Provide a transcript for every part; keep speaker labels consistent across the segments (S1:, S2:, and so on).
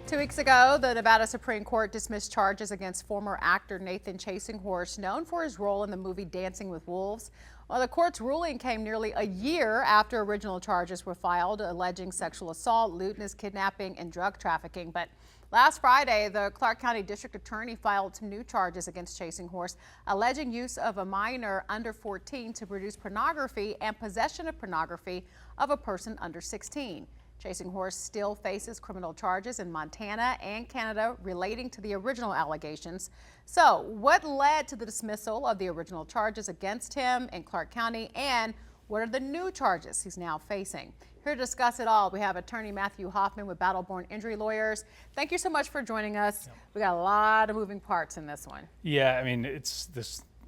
S1: 2 weeks ago, the Nevada Supreme Court dismissed charges against former actor Nathan Chasinghorse, known for his role in the movie Dancing with Wolves. Well, the court's ruling came nearly a year after original charges were filed, alleging sexual assault, lewdness, kidnapping, and drug trafficking. But last Friday, the Clark County District Attorney filed some new charges against Chasinghorse, alleging use of a minor under 14 to produce pornography and possession of pornography of a person under 16. Chasinghorse still faces criminal charges in Montana and Canada relating to the original allegations. So, what led to the dismissal of the original charges against him in Clark County, and what are the new charges he's now facing? Here to discuss it all, we have attorney Matthew Hoffman with Battle-Born Injury Lawyers. Thank you so much for joining us. We got a lot of moving parts in this one.
S2: Yeah, I mean, this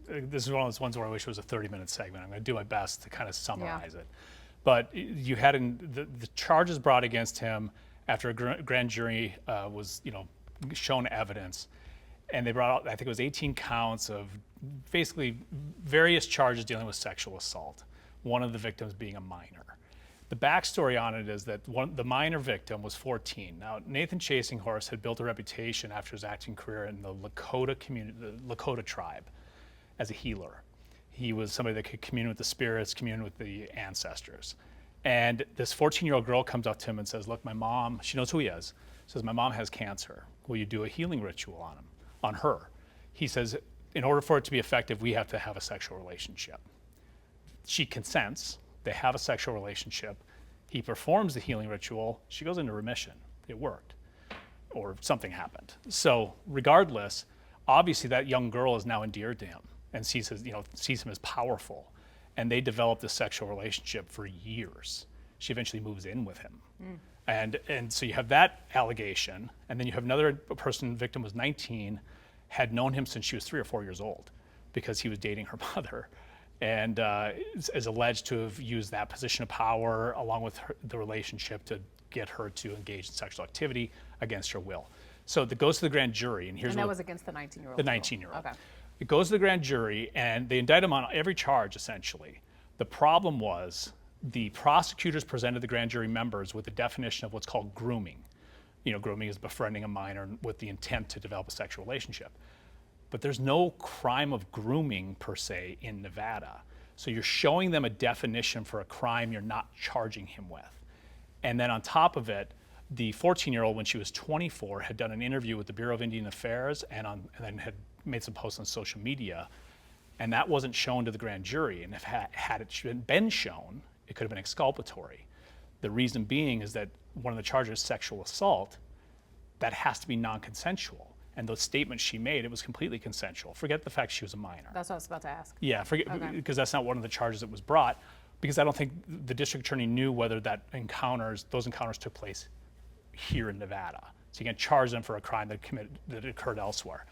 S2: is one of those ones where I wish it was a 30-minute segment. I'm going to do my best to kind of summarize it. But you had the charges brought against him after a grand jury was, shown evidence, and they brought out, I think it was 18 counts of basically various charges dealing with sexual assault. One of the victims being a minor. The backstory on it is that the minor victim was 14. Now, Nathan Chasinghorse had built a reputation after his acting career in the Lakota community, the Lakota tribe, as a healer. He was somebody that could commune with the spirits, commune with the ancestors. And this 14-year-old girl comes up to him and says, look, my mom, she knows who he is, says, my mom has cancer. Will you do a healing ritual on her? He says, in order for it to be effective, we have to have a sexual relationship. She consents, they have a sexual relationship. He performs the healing ritual, she goes into remission. It worked, or something happened. So regardless, obviously that young girl is now endeared to him and sees him as powerful, and they develop this sexual relationship for years. She eventually moves in with him, and so you have that allegation, and then you have another person. Victim was 19, had known him since she was 3 or 4 years old, because he was dating her mother, and is alleged to have used that position of power along with the relationship to get her to engage in sexual activity against her will. So it goes to the grand jury, and
S1: that was against the 19-year-old.
S2: The 19-year-old.
S1: Okay.
S2: It goes to the grand jury, and they indict him on every charge, essentially. The problem was the prosecutors presented the grand jury members with a definition of what's called grooming. Grooming is befriending a minor with the intent to develop a sexual relationship. But there's no crime of grooming, per se, in Nevada. So you're showing them a definition for a crime you're not charging him with. And then on top of it, the 14-year-old, when she was 24, had done an interview with the Bureau of Indian Affairs and then had made some posts on social media, and that wasn't shown to the grand jury. And if had it been shown, it could have been exculpatory. The reason being is that one of the charges, sexual assault, that has to be non-consensual. And those statements she made, it was completely consensual. Forget the fact she was a minor.
S1: That's what I was about to ask.
S2: Yeah, because that's not one of the charges that was brought, because I don't think the district attorney knew whether those encounters took place here in Nevada. So you can charge them for a crime that occurred elsewhere.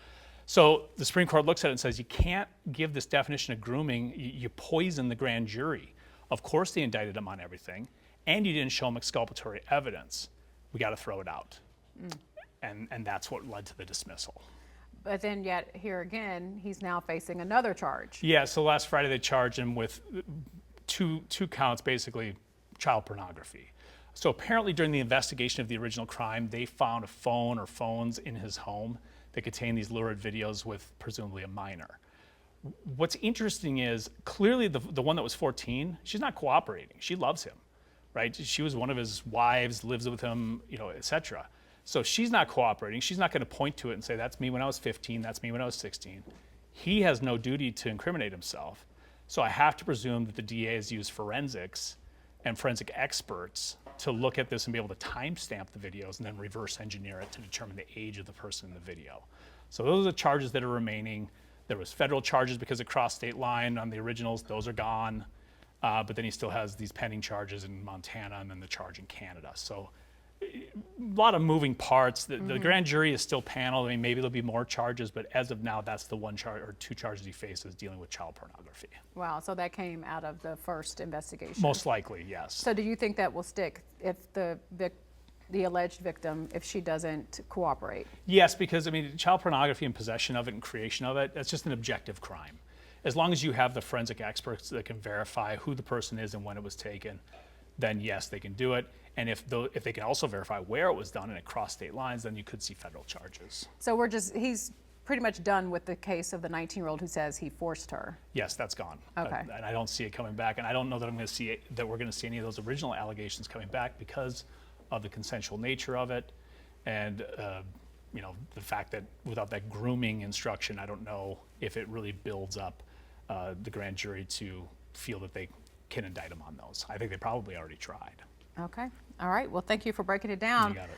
S2: So the Supreme Court looks at it and says, you can't give this definition of grooming. You poison the grand jury. Of course they indicted him on everything, and you didn't show him exculpatory evidence. We got to throw it out. And that's what led to the dismissal.
S1: But then yet, here again, he's now facing another charge.
S2: Yeah, so last Friday they charged him with two counts, basically child pornography. So apparently during the investigation of the original crime, they found a phone or phones in his home that contained these lurid videos with presumably a minor. What's interesting is clearly the one that was 14, she's not cooperating. She loves him, right? She was one of his wives, lives with him, etc. So she's not cooperating. She's not going to point to it and say, that's me when I was 15, that's me when I was 16. He has no duty to incriminate himself. So I have to presume that the DA has used forensics and forensic experts to look at this and be able to timestamp the videos and then reverse engineer it to determine the age of the person in the video. So those are the charges that are remaining. There was federal charges because it crossed state line on the originals. Those are gone. But then he still has these pending charges in Montana and then the charge in Canada. So a lot of moving parts. The grand jury is still paneled. I mean, maybe there'll be more charges, but as of now, that's the one charge or two charges he faces dealing with child pornography.
S1: Wow, so that came out of the first investigation?
S2: Most likely, yes.
S1: So do you think that will stick if the alleged victim, if she doesn't cooperate?
S2: Yes, because child pornography and possession of it and creation of it, that's just an objective crime. As long as you have the forensic experts that can verify who the person is and when it was taken, then yes, they can do it. And if they can also verify where it was done and it crossed state lines, then you could see federal charges.
S1: So he's pretty much done with the case of the 19-year-old who says he forced her.
S2: Yes, that's gone.
S1: Okay.
S2: And I don't see it coming back. And I don't know that we're going to see any of those original allegations coming back because of the consensual nature of it. And, the fact that without that grooming instruction, I don't know if it really builds up the grand jury to feel that they can indict him on those. I think they probably already tried.
S1: Okay. All right. Well, thank you for breaking it down.
S2: You got it.